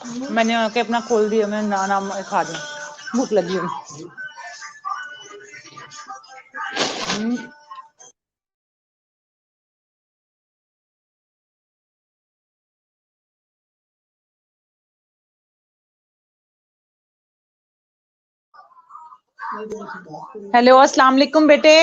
मैंने आके अपना खोल दिया, मैं नाम खा दूं, भूख लगी है। हेलो, अस्सलाम वालेकुम बेटे।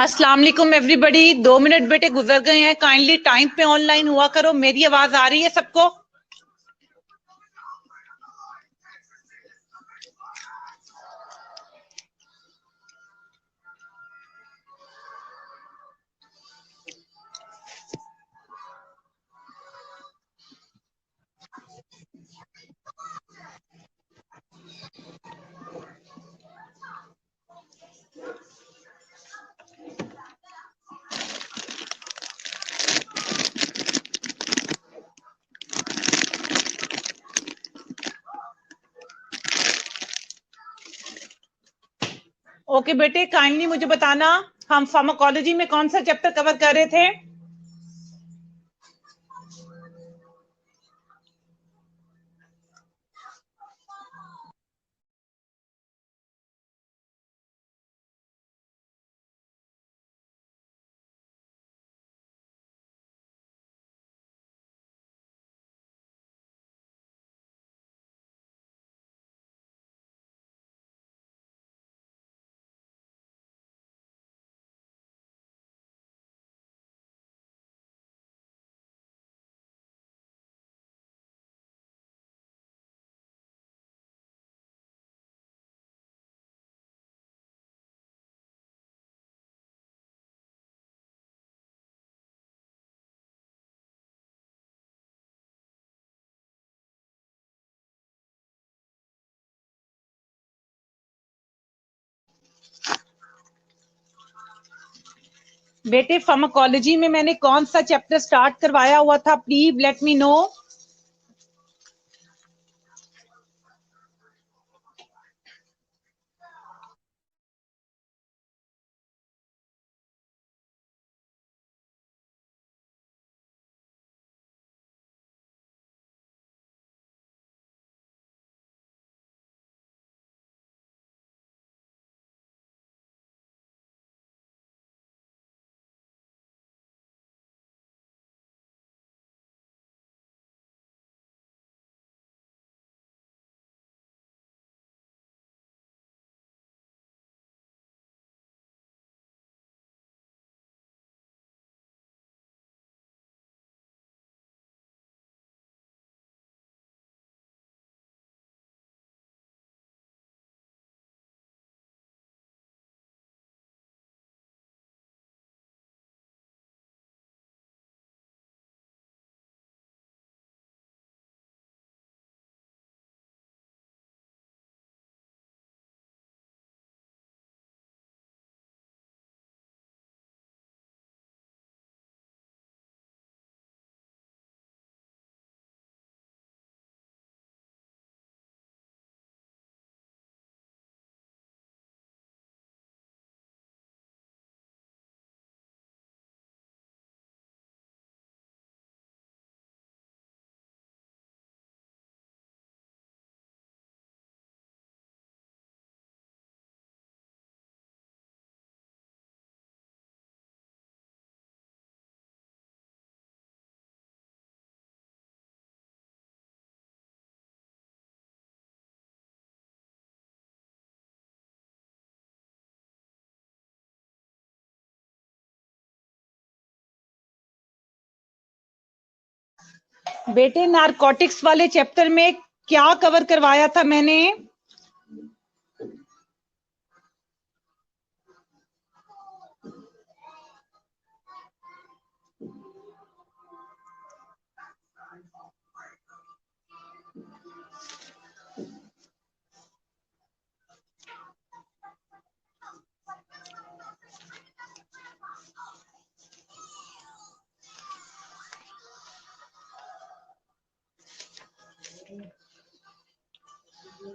अस्सलाम वालेकुम एवरीबॉडी। 2 मिनट बेटे गुजर गए हैं, काइंडली टाइम पे ऑनलाइन हुआ करो। मेरी आवाज आ रही है सबको? ओके बेटे, काइंडली मुझे बताना हम फार्माकोलॉजी में कौन सा चैप्टर कवर कर रहे थे? बेटे फार्माकोलॉजी में मैंने कौन सा चैप्टर स्टार्ट करवाया हुआ था? Please let me know. बेटे नारकोटिक्स वाले चैप्टर में क्या कवर करवाया था मैंने?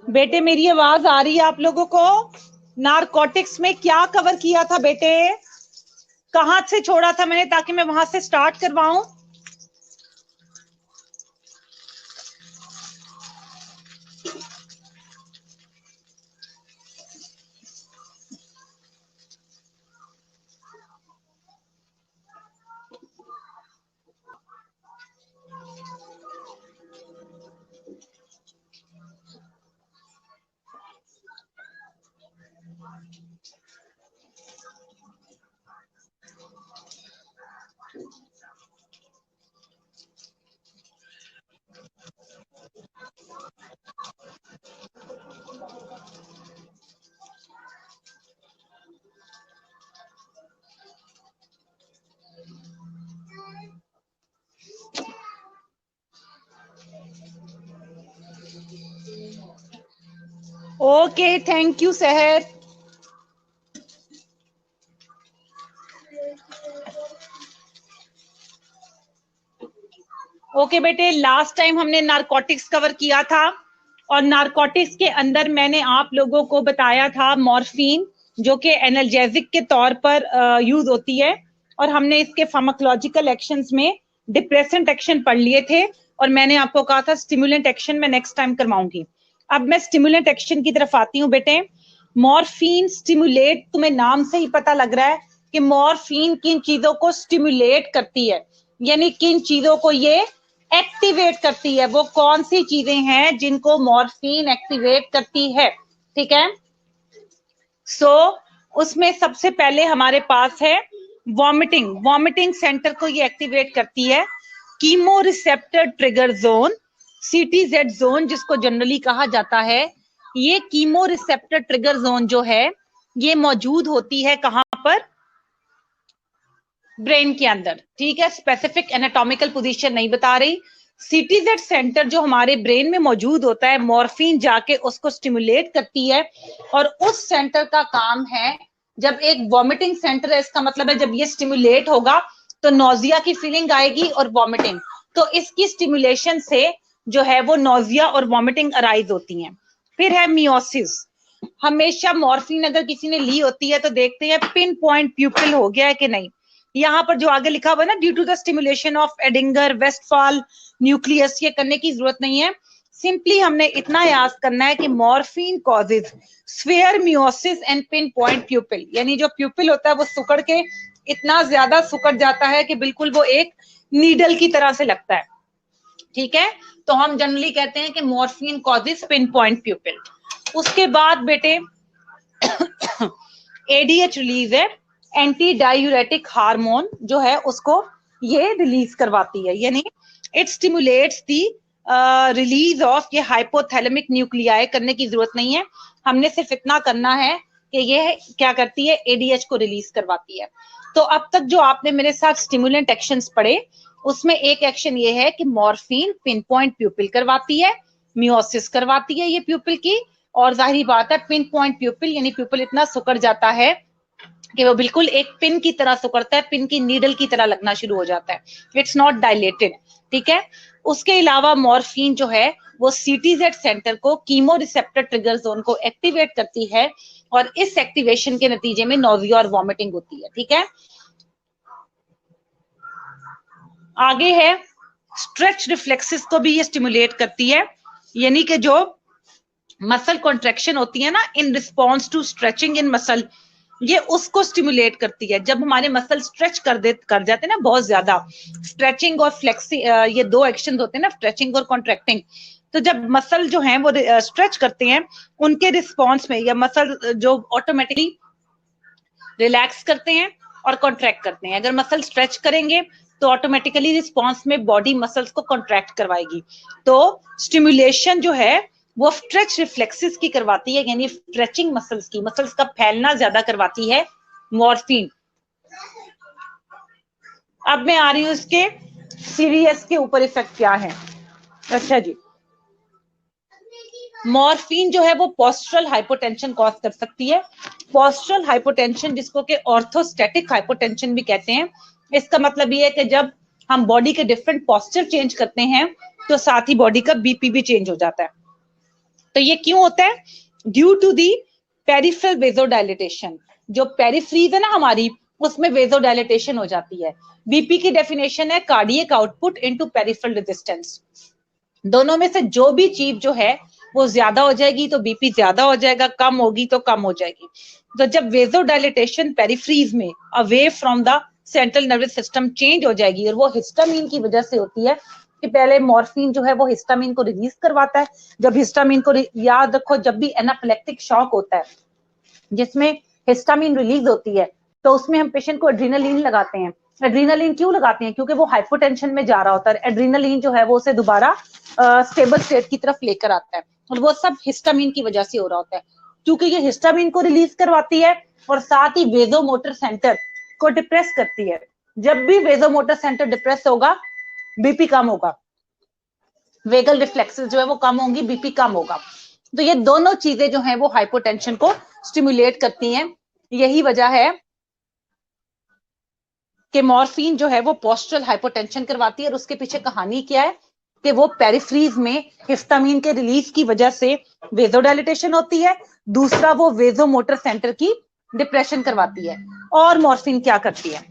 बेटे मेरी आवाज आ रही है आप लोगों को? नारकोटिक्स में क्या कवर किया था बेटे? कहां से छोड़ा था मैंने, ताकि मैं वहां से स्टार्ट करवाऊं? ओके, थैंक यू सहर। ओके बेटे, लास्ट टाइम हमने नारकोटिक्स कवर किया था और नारकोटिक्स के अंदर मैंने आप लोगों को बताया था मॉर्फिन, जो कि एनाल्जेसिक के तौर पर यूज होती है, और हमने इसके फार्माकोलॉजिकल एक्शंस में डिप्रेसेंट एक्शन पढ़ लिए थे, और मैंने आपको कहा था स्टिमुलेंट एक्शन मैं नेक्स्ट टाइम करवाऊंगी। अब मैं स्टिमुलेंट एक्शन की तरफ आती हूँ बेटे। मॉर्फिन स्टिमुलेट, तुम्हें नाम से ही पता लग रहा है कि मॉर्फिन किन चीजों को स्टिमुलेट करती है, यानी किन चीजों को ये एक्टिवेट करती है। वो कौन सी चीजें हैं जिनको मॉर्फिन एक्टिवेट करती है, ठीक है। सो उसमें सबसे पहले हमारे पास है वॉमिटिंग। वॉमिटिंग सेंटर को ये एक्टिवेट करती है। Chemoreceptor trigger zone, CTZ zone जिसको जनरली कहा जाता है, ये कीमो रिसेप्टर ट्रिगर जोन जो है ये मौजूद होती है कहां पर? ब्रेन के अंदर, ठीक है। स्पेसिफिक एनाटॉमिकल पोजीशन नहीं बता रही। सीटीजेड सेंटर जो हमारे ब्रेन में मौजूद होता है, मॉर्फिन जाके उसको स्टिमुलेट करती है, और उस सेंटर का काम है, जब एक वॉमिटिंग सेंटर है, इसका मतलब है जब ये स्टिमुलेट होगा तो नोजिया की फीलिंग आएगी और वॉमिटिंग, तो इसकी स्टिमुलेशन से जो है वो नोजिया और वॉमिटिंग अराइज होती है। फिर है मियोसिस। हमेशा मॉर्फिन अगर किसी ने ली होती है तो देखते हैं पिन पॉइंट प्यूपिल हो गया है कि नहीं। यहाँ पर जो आगे लिखा हुआ है ना, due to the stimulation of Edinger Westphal nucleus, ये करने की जरूरत नहीं है। सिंपली हमने इतना याद करना है कि morphine causes sphere meiosis and pin point प्यूपिल, यानी जो प्यूपिल होता है वो सुकड़ के इतना ज्यादा सुकड़ जाता है कि बिल्कुल वो एक नीडल की तरह से लगता है, ठीक है। तो हम जनरली कहते हैं कि मॉर्फिन कॉजेज पिन पॉइंट प्यूपिल। उसके बाद बेटे एडीएच रिलीज है, एंटी डायूरेटिक हार्मोन जो है उसको ये रिलीज करवाती है, यानी it stimulates the release of ये हाइपोथैलेमिक न्यूक्लियाई। करने की जरूरत नहीं है, हमने सिर्फ इतना करना है कि ये क्या करती है, एडीएच को रिलीज करवाती है। तो अब तक जो आपने मेरे साथ स्टिमुलेंट एक्शंस पढ़े, उसमें एक एक्शन ये है कि मॉर्फिन पिन पॉइंट प्यूपिल करवाती है, मियोसिस करवाती है ये प्यूपिल की, और जाहिर बात है पिन पॉइंट प्यूपिल यानी प्यूपिल इतना सुकड़ जाता है कि वो बिल्कुल एक पिन की तरह सुकड़ता है, पिन की नीडल की तरह लगना शुरू हो जाता है, इट्स नॉट डायलेटेड, ठीक है। उसके अलावा मॉर्फिन जो है वो सीटीजेड सेंटर को, कीमो रिसेप्टर ट्रिगर जोन को एक्टिवेट करती है, और इस एक्टिवेशन के नतीजे में नोजिया और वॉमिटिंग होती है, ठीक है। आगे है स्ट्रेच रिफ्लेक्सेस को भी ये स्टिमुलेट करती है, यानी कि जो मसल कॉन्ट्रैक्शन होती है ना in response to stretching in muscle, ये उसको स्टिमुलेट करती है। जब हमारे मसल स्ट्रेच कर जाते हैं ना बहुत ज्यादा, स्ट्रेचिंग और फ्लेक्सिंग, ये दो एक्शन होते हैं ना, स्ट्रेचिंग और कॉन्ट्रैक्टिंग, तो जब मसल जो है वो स्ट्रेच करते हैं, उनके रिस्पॉन्स में या मसल जो ऑटोमेटिकली रिलैक्स करते हैं और कॉन्ट्रैक्ट करते हैं। अगर मसल स्ट्रेच करेंगे तो ऑटोमेटिकली रिस्पॉन्स में बॉडी मसल्स को कॉन्ट्रैक्ट करवाएगी। तो स्टिमुलेशन जो है वो स्ट्रेच रिफ्लेक्सेस की करवाती है, यानी स्ट्रेचिंग मसल्स की, मसल्स का फैलना ज्यादा करवाती है मॉर्फिन। अब मैं आ रही हूं इसके सीरियस के ऊपर इफेक्ट क्या है। अच्छा जी, मॉर्फिन जो है वो पोस्टरल हाइपोटेंशन कॉज कर सकती है। पोस्टरल हाइपोटेंशन जिसको कि ऑर्थोस्टैटिक हाइपोटेंशन भी कहते हैं, इसका मतलब ये है कि जब हम बॉडी के डिफरेंट पोस्चर चेंज करते हैं तो साथ ही बॉडी का बीपी भी चेंज हो जाता है। तो ये क्यों होता है? ड्यू टू दी पेरिफेरल वेजोडाइलेटेशन, जो पेरिफ्रीज है ना हमारी, उसमें वेजोडाइलेटेशन हो जाती है। बीपी की डेफिनेशन है cardiac output into peripheral resistance. दोनों में से जो भी चीज जो है वो ज्यादा हो जाएगी तो बीपी ज्यादा हो जाएगा, कम होगी तो कम हो जाएगी। तो जब वेजोडाइलेटेशन पेरिफ्रीज में away from the central nervous system change हो जाएगी, और वो हिस्टामिन की वजह से होती है कि पहले मॉर्फिन जो है वो हिस्टामिन को रिलीज करवाता है। जब हिस्टामिन को, याद रखो, जब भी एनाफिलेक्टिक शॉक होता है जिसमें हिस्टामिन रिलीज होती है, तो उसमें हम पेशेंट को एड्रीनालिन लगाते हैं। एड्रीनालिन क्यों लगाते हैं? क्योंकि वो हाइपोटेंशन में जा रहा होता है। एड्रीनालिन जो है वो उसे दोबारा स्टेबल स्टेट की तरफ लेकर आता है, और वो सब हिस्टामिन की वजह से हो रहा होता है। क्योंकि ये हिस्टामिन को रिलीज करवाती है और साथ ही वेजोमोटर सेंटर को डिप्रेस करती है। जब भी वेजोमोटर सेंटर डिप्रेस होगा बीपी कम होगा, वेगल रिफ्लेक्सेस जो है वो कम होंगी, बीपी कम होगा। तो ये दोनों चीजें जो हैं वो हाइपोटेंशन को स्टिमुलेट करती हैं। यही वजह है कि मॉर्फिन जो है वो पोस्टरल हाइपोटेंशन करवाती है। और उसके पीछे कहानी क्या है कि वो पेरिफ्रीज में हिस्टामिन के रिलीज की वजह से वेजोडाइलेटेशन होती है, दूसरा वो वेजोमोटर सेंटर की डिप्रेशन करवाती है। और मॉर्फिन क्या करती है,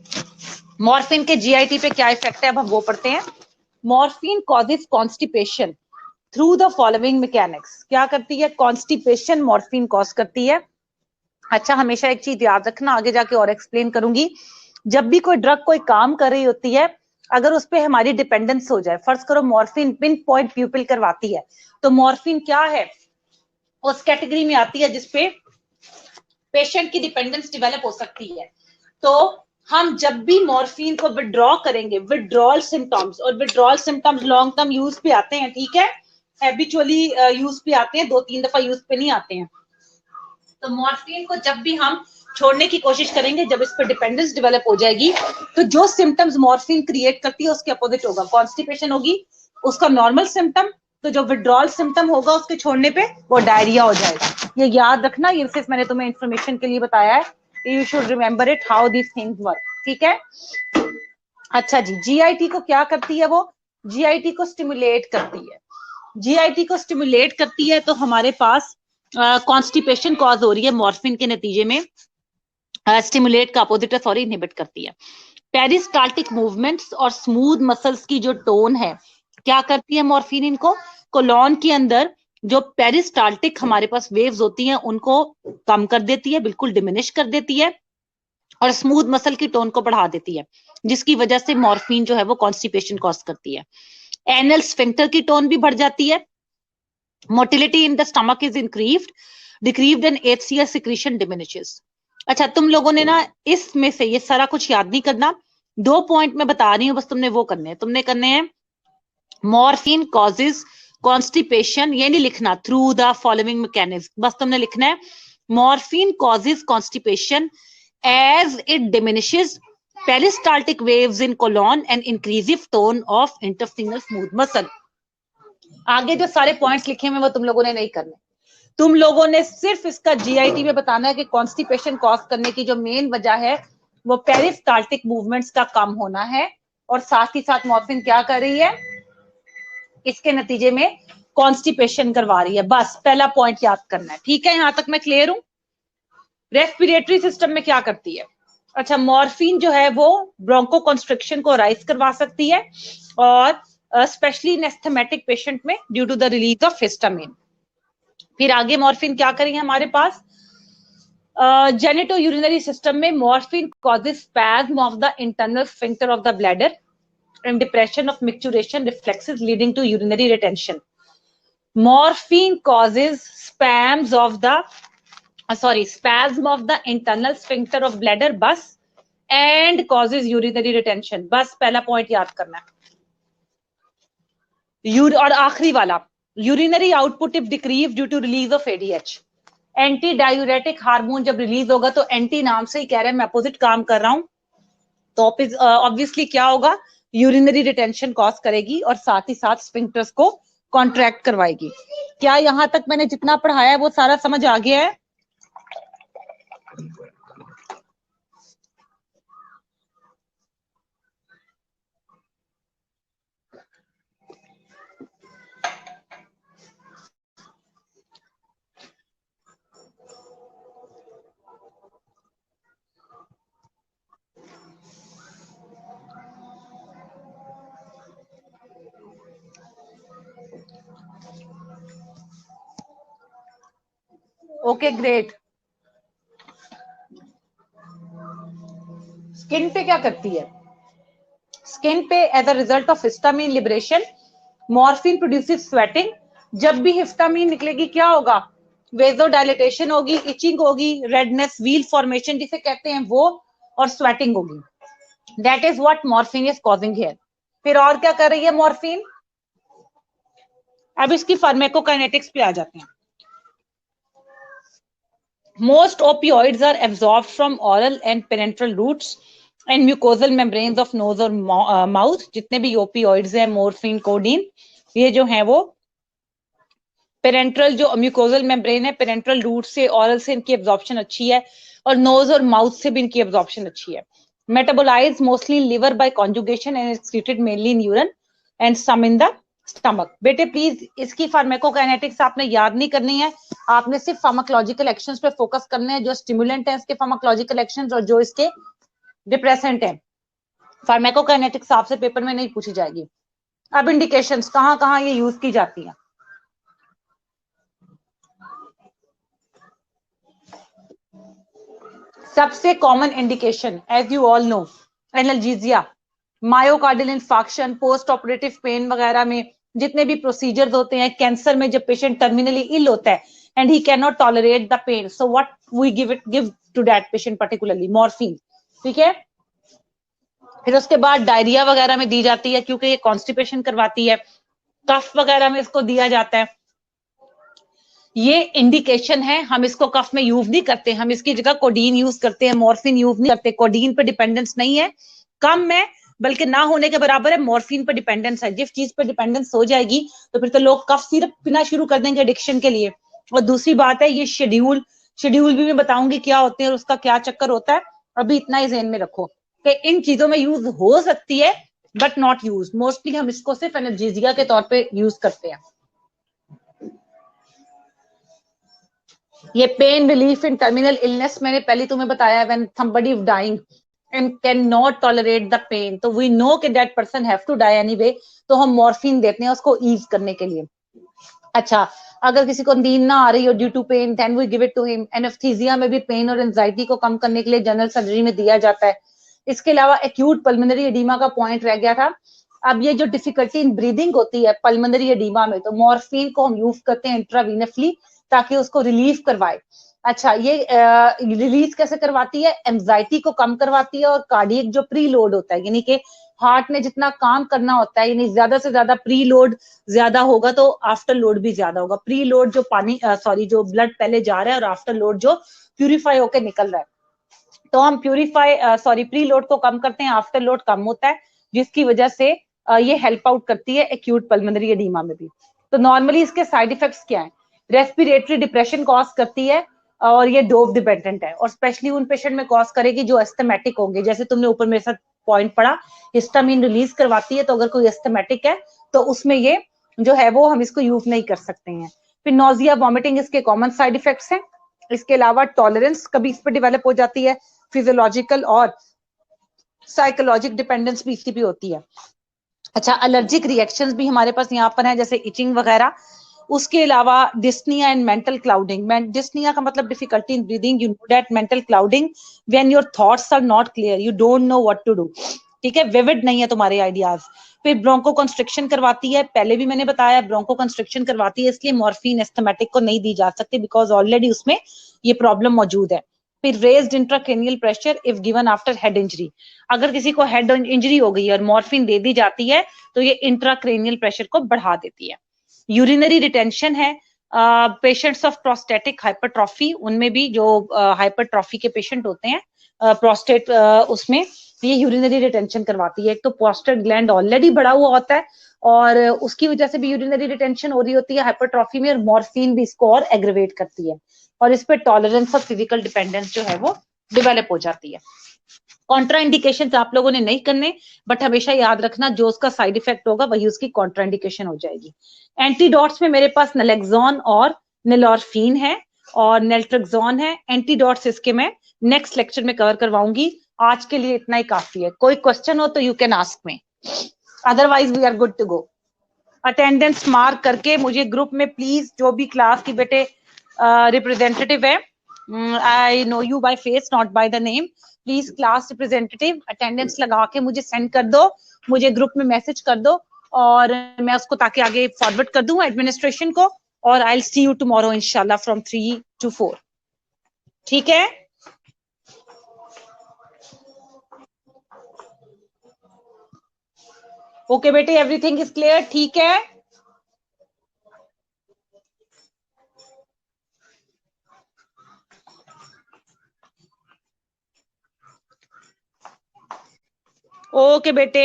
मॉर्फिन के जीआईटी पे क्या इफेक्ट है अब हम वो पढ़ते हैं। Morphine causes constipation through the following mechanics. क्या करती है, कॉन्स्टिपेशन मॉर्फिन कॉज करती है। अच्छा, हमेशा एक चीज याद रखना, आगे जाके और एक्सप्लेन करूंगी, जब भी कोई ड्रग कोई काम कर रही होती है, अगर उस पर हमारी डिपेंडेंस हो जाए, फर्ज करो मॉर्फिन पिन पॉइंट प्यूपिल करवाती है, तो मॉर्फिन क्या है, उस कैटेगरी में आती है जिसपे पेशेंट की डिपेंडेंस डेवलप हो सकती है। तो हम जब भी मॉर्फिन को विड्रॉ करेंगे, विड्रॉल सिम्टम्स, और withdrawal symptoms long term use पे आते हैं, ठीक है, हैबिचुअली यूज पे आते हैं, 2-3 दफा यूज पे नहीं आते हैं। तो मॉर्फिन को जब भी हम छोड़ने की कोशिश करेंगे, जब इस पर डिपेंडेंस डेवलप हो जाएगी, तो जो सिम्टम्स मॉर्फिन क्रिएट करती है उसके अपोजिट होगा, कॉन्स्टिपेशन होगी उसका नॉर्मल सिम्टम, तो जो विड्रॉल सिम्टम होगा उसके छोड़ने पे वो डायरिया हो जाएगा। ये याद रखना, ये सिर्फ मैंने तुम्हें इंफॉर्मेशन के लिए बताया है, you should remember it how this things work, ठीक है। अच्छा जी, जीआईटी को क्या करती है, वो जीआईटी को स्टिमुलेट करती है। जीआईटी को स्टिमुलेट करती है तो हमारे पास कॉन्स्टिपेशन कॉज हो रही है मॉर्फिन के नतीजे में, स्टिमुलेट का अपोजिट है, सॉरी, इनहिबिट करती है। पेरिस्टाल्टिक मूवमेंट्स और स्मूथ मसल्स की जो टोन है, क्या करती है मॉर्फिन, इनको कोलॉन के अंदर जो पेरिस्टाल्टिक हमारे पास वेव्स होती हैं उनको कम कर देती है, बिल्कुल डिमिनिश कर देती है, और स्मूथ मसल की टोन को बढ़ा देती है, जिसकी वजह से मॉर्फिन जो है वो कॉन्स्टिपेशन कॉज करती है। एनल स्फिंक्टर की टोन भी बढ़ जाती है, motility in the stomach is increased, decreased and HCl secretion diminishes. अच्छा, तुम लोगों ने ना इसमें से ये सारा कुछ याद नहीं करना, 2 पॉइंट मैं बता रही हूँ, बस तुमने वो करने हैं, तुमने करने हैं मॉर्फिन कॉजेज कॉन्स्टिपेशन, ये नहीं लिखना थ्रू द फॉलोइंग मैकेनिज्म, बस तुमने लिखना है morphine causes constipation as it diminishes peristaltic waves in colon and increases tone of interstitial smooth muscle। आगे जो सारे पॉइंट्स लिखे हुए वो तुम लोगों ने नहीं करने, तुम लोगों ने सिर्फ इसका जीआईटी में बताना है कि कॉन्स्टिपेशन कॉज करने की जो मेन वजह है वो पेरिस्टाल्टिक मूवमेंट्स का कम होना है, और साथ ही साथ मॉर्फिन क्या कर रही है, इसके नतीजे में कॉन्स्टिपेशन करवा रही है। बस पहला पॉइंट याद करना है, ठीक है, यहां तक मैं क्लियर हूं। रेस्पिरेटरी सिस्टम में क्या करती है, अच्छा, मॉर्फिन जो है वो ब्रोंको कंस्ट्रिक्शन को राइज करवा सकती है, और स्पेशली इन एस्थमेटिक पेशेंट में due to the release of histamine. फिर आगे मॉर्फिन क्या करेंगे हमारे पास, जेनेटो यूरिनरी सिस्टम में morphine causes spasm of the internal sphincter of the bladder and depression of micturition reflexes leading to urinary retention. Morphine causes spasm of the internal sphincter of bladder bus and causes urinary retention। बस पहला point याद करना है। और आखिरी वाला, urinary output if decrease due to release of ADH। Anti diuretic hormone जब release होगा, तो एंटी नाम से ही कह रहे हैं मैं अपोजिट काम कर रहा हूं, तो ऑब्वियसली क्या होगा, यूरिनरी रिटेंशन कॉज करेगी और साथ ही साथ स्फिंक्टर्स को कॉन्ट्रैक्ट करवाएगी। क्या यहां तक मैंने जितना पढ़ाया है वो सारा समझ आ गया है? Okay, great. स्किन पे क्या करती है, स्किन पे as a result of histamine liberation morphine produces sweating. जब भी हिस्टामिन निकलेगी क्या होगा, वेजोडाइलेटेशन होगी, इचिंग होगी, रेडनेस, व्हील फॉर्मेशन जिसे कहते हैं वो, और स्वेटिंग होगी। That is what morphine is causing here. फिर और क्या कर रही है मॉर्फिन, अब इसकी फार्माकोकाइनेटिक्स पे आ जाते हैं। Most opioids are absorbed from oral and parenteral routes and mucosal membranes of nose और माउथ, जितने भी ओपियोइड्स हैं, मोर्फिन, कोडीन, ये जो है वो पेरेंट्रल जो म्यूकोजल मेम्ब्रेन है, पेरेंट्रल रूट से, ऑरल से इनकी एब्जॉर्प्शन अच्छी है, और नोज और माउथ से भी इनकी एब्जॉर्प्शन अच्छी है। Metabolise mostly liver by conjugation and excreted mainly in urine and some in the stomach. बेटे प्लीज इसकी फार्माकोकाइनेटिक्स आपने याद नहीं करनी है, आपने सिर्फ फार्माकोलॉजिकल एक्शंस पे फोकस करने हैं, जो स्टिमुलेंट है इसके फार्माकोलॉजिकल एक्शंस और जो इसके डिप्रेसेंट है। फार्माकोकाइनेटिक्स आपसे पेपर में नहीं पूछी जाएगी। अब इंडिकेशंस कहाँ कहाँ ये यूज की जाती है। सबसे common indication as you all know, analgesia, myocardial infarction, post operative pain वगैरह में जितने भी प्रोसीजर्स होते हैं, कैंसर में जब पेशेंट टर्मिनली इल होता है and he can not tolerate the pain, so what we give to that patient particularly morphine. ठीक है, फिर उसके बाद डायरिया वगैरह में दी जाती है क्योंकि ये कॉन्स्टिपेशन करवाती है, कफ वगैरह में इसको दिया जाता है। ये इंडिकेशन है, हम इसको कफ में यूज नहीं करते, हम इसकी जगह कोडीन यूज करते हैं, मॉर्फिन यूज नहीं करते। कोडीन पे डिपेंडेंस नहीं है, कम है, बल्कि ना होने के बराबर है। मॉर्फिन पे डिपेंडेंस है, जिस चीज पे डिपेंडेंस हो जाएगी तो फिर तो लोग कफ सिरप पीना शुरू कर देंगे एडिक्शन के लिए। और दूसरी बात है ये शेड्यूल भी मैं बताऊंगी क्या होते हैं और उसका क्या चक्कर होता है। अभी इतना ही ध्यान में रखो कि इन चीजों में यूज हो सकती है बट नॉट यूज, मोस्टली हम इसको सिर्फ एनर्जीजिया के तौर पे यूज करते हैं। ये pain relief in terminal illness मैंने पहले तुम्हें बताया, when somebody is dying and cannot tolerate the pain, तो we know कि that person have to die anyway, तो हम मॉर्फिन देते हैं उसको ईज करने के लिए। अच्छा, अगर किसी को नींद ना आ रही हो due to pain, then we give it to him. Anaesthesia में भी पेन और एंजाइटी को कम करने के लिए जनरल सर्जरी में दिया जाता है। इसके अलावा एक्यूट पल्मोनरी एडीमा का पॉइंट रह गया था। अब ये जो डिफिकल्टी इन ब्रीदिंग होती है पल्मोनरी एडीमा में, तो मॉर्फिन को हम यूज करते हैं इंट्रावीनसली ताकि उसको रिलीफ करवाए। अच्छा, ये रिलीज कैसे करवाती है? एंजाइटी को कम करवाती है, और कार्डियक जो प्री लोड होता है, यानी कि हार्ट ने जितना काम करना होता है, यानी ज्यादा से ज्यादा प्री लोड ज्यादा होगा तो आफ्टर लोड भी ज्यादा होगा। प्री लोड जो पानी जो ब्लड पहले जा रहा है, और आफ्टर लोड जो प्यूरिफाई होकर निकल रहा है, तो हम प्री लोड को कम करते हैं, आफ्टर लोड कम होता है, जिसकी वजह से ये हेल्प आउट करती है एक्यूट पल्मोनरी एडीमा में भी। तो नॉर्मली इसके साइड इफेक्ट्स क्या है? रेस्पिरेटरी डिप्रेशन कॉज करती है, और ये डोप डिपेंडेंट है, और स्पेशली उन पेशेंट में कॉज करेगी जो एस्थमेटिक होंगे। जैसे तुमने ऊपर मेरे साथ पॉइंट पढ़ा, हिस्टामिन रिलीज करवाती है, तो अगर कोई एस्थमेटिक है तो उसमें ये जो है वो हम इसको यूज नहीं कर सकते हैं। फिर नोजिया, वॉमिटिंग इसके कॉमन साइड इफेक्ट्स हैं। इसके अलावा टॉलरेंस कभी इस पर डेवलप हो जाती है, फिजियोलॉजिकल और साइकोलॉजिक डिपेंडेंस भी इसी पे होती है। अच्छा, एलर्जिक रिएक्शंस भी हमारे पास यहाँ पर है, जैसे इचिंग वगैरह। उसके अलावा dyspnoea and mental clouding. Dyspnoea का मतलब difficulty in breathing, you know that. Mental clouding, when your thoughts are not clear, you don't know what to do. ठीक है, विविड नहीं है तुम्हारे आइडियाज। फिर ब्रोंको कंस्ट्रिक्शन करवाती है, पहले भी मैंने बताया ब्रोंको कंस्ट्रिक्शन करवाती है, इसलिए मॉर्फिन एस्थमेटिक को नहीं दी जा सकती, बिकॉज ऑलरेडी उसमें ये प्रॉब्लम मौजूद है। फिर raised intracranial pressure if given after head injury. अगर किसी को हेड इंजरी हो गई है और मॉर्फिन दे दी जाती है तो ये इंट्राक्रेनियल प्रेशर को बढ़ा देती है। यूरिनरी रिटेंशन है, पेशेंट्स ऑफ प्रोस्टेटिक हाइपरट्रॉफी, उनमें भी जो हाइपरट्रॉफी के पेशेंट होते हैं प्रोस्टेट, उसमें ये यूरिनरी रिटेंशन करवाती है। एक तो प्रोस्टेट ग्लैंड ऑलरेडी बढ़ा हुआ होता है, और उसकी वजह से भी यूरिनरी रिटेंशन हो रही होती है हाइपरट्रॉफी में, और मॉर्फिन भी इसको और एग्रीवेट करती है, और इस पे टॉलरेंस और फिजिकल डिपेंडेंस जो है वो डेवलप हो जाती है। कॉन्ट्रा इंडिकेशन आप लोगों ने नहीं करने, बट हमेशा याद रखना जो उसका साइड इफेक्ट होगा वही उसकी कॉन्ट्रा इंडिकेशन हो जाएगी। एंटीडॉट्स में मेरे पास नलेक्सोन और निलोरफिन है, और नेल्ट्रेक्सोन है। एंटीडॉट्स इसके मैं नेक्स्ट लेक्चर में कवर करवाऊंगी, आज के लिए इतना ही काफी है। कोई क्वेश्चन हो तो you can ask me, otherwise we are good to go. Attendance mark करके मुझे ग्रुप में प्लीज, जो भी क्लास की बेटे रिप्रेजेंटेटिव है, I know you by face not by the name, please class representative attendance लगा के मुझे सेंड कर दो, मुझे ग्रुप में मैसेज कर दो, और मैं उसको ताकि आगे फॉरवर्ड कर दूं एडमिनिस्ट्रेशन को। और I will see you tomorrow इंशाल्लाह फ्रॉम 3 to 4। ठीक है, ओके बेटे, एवरीथिंग इज क्लियर? ठीक है, ओके बेटे।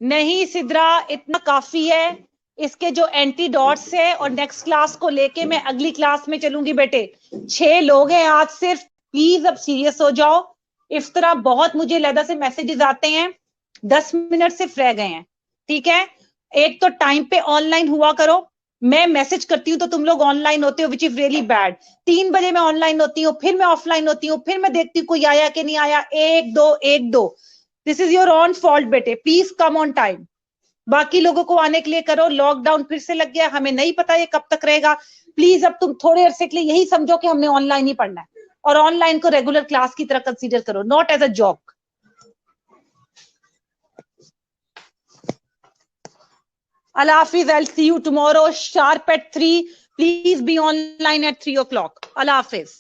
नहीं सिद्रा, इतना काफी है। इसके जो एंटीडॉट्स है और नेक्स्ट क्लास को लेके मैं अगली क्लास में चलूंगी बेटे। 6 लोग हैं आज सिर्फ, प्लीज अब सीरियस हो जाओ। इस तरह बहुत मुझे लदा से मैसेजेस आते हैं, 10 मिनट सिर्फ रह गए हैं, ठीक है। एक तो टाइम पे ऑनलाइन हुआ करो, मैं मैसेज करती हूँ तो तुम लोग ऑनलाइन होते हो, विच इज रियली बैड। 3 बजे मैं ऑनलाइन होती हूँ, फिर मैं ऑफलाइन होती हूँ, फिर मैं देखती हूँ कोई आया कि नहीं आया, एक दो। This is your on fault बेटे, प्लीज कम ऑन टाइम। बाकी लोगों को आने के लिए करो, लॉकडाउन फिर से लग गया, हमें नहीं पता ये कब तक रहेगा। प्लीज अब तुम थोड़े अरसे के लिए यही समझो कि हमने ऑनलाइन ही पढ़ना है, और ऑनलाइन को रेगुलर क्लास की तरह कंसीडर करो, not as a job. Allah Hafiz, I'll see you tomorrow sharp at 3. Please be online at 3 o'clock. Allah Hafiz.